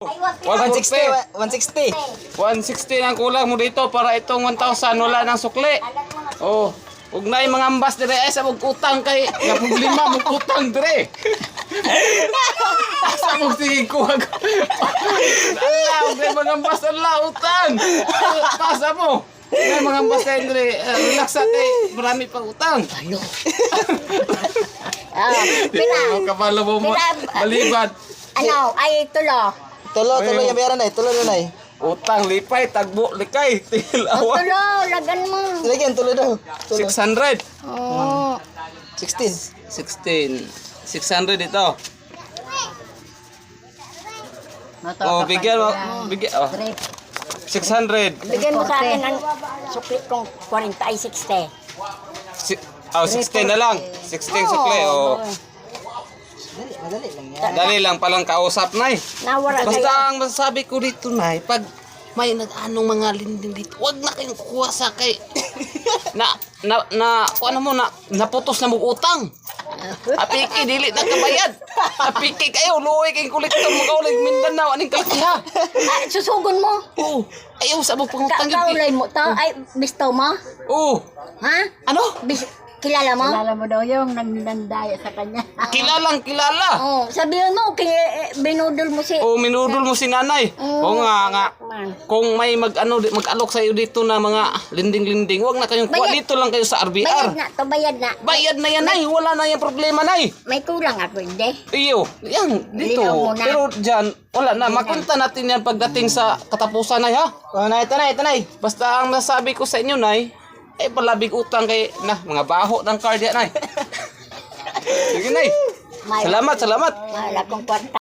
160. 160. 160 ang kulang mo dito para itong 1,000 wala nang sukli. Oh, ug nay mga ambas dire ay sa mong utang kay nga problema mong utang dire. Sa mong sige ko ako. Allah, ug nay mga ambas Allah utang. Pasa mo. Nay mga ambas kay dire relax kay marami pang utang. Ano? Pina. Kapalo mo malibad. Ano? Ay, tulo. Tulo yung bayaran na. Tulo na eh. Utang lipay tagbo likay tilawan. Tulo, lagan mo. Lagyan, tulo daw. 600. Oo. 16. 16. 600 ito. Oh, bigyan mo. Bigyan. Oh. 600. Bigyan mo sa akin ng sukli kong 40 ay 60. Oh, 16 na lang. 16 sukli. Oh. Madali lang yan. Dali lang palang kausap, Nay. Nawara Basta kayo. ang masasabi ko dito, Nay, pag may nag-anong mga linding dito, wag na kayong kukuha sa kay ano mo na naputos na mong utang. Apiki dili na kabayad. Apiki kayo luoy kay kolektor mo kaulig Mindanao aning kalkiha. Susugon mo. Oo. Ayaw sa mo pangutang gyud. Kaulay mo to. Ay, bisto mo. Oo. Ha? Ano? Kilala mo? Kilala mo daw yung nagdandaya sa kanya. Kilalang kilala. Oh, sabihin mo, binudol mo si... O minudol mo si nanay. O nga. Kung may mag-alok sa iyo dito na mga linding-linding, wag na kayong kuha Bayad. dito lang kayo sa Bayad RBR. na to, bayad na. Bayad na yan, Nay. Wala na yung problema, Nay. May kulang ako, hindi. Iyo, yan, dito. Linaw mo na. Pero dyan, wala na. Makunta natin yan pagdating sa katapusan, Nay, ha? Oh, nay, tanay. Basta ang nasabi ko sa inyo, Nay, ay palabig utang kay, mga baho ng card yan, Nay. Sige, Nay. Salamat. Wala kong kwarta.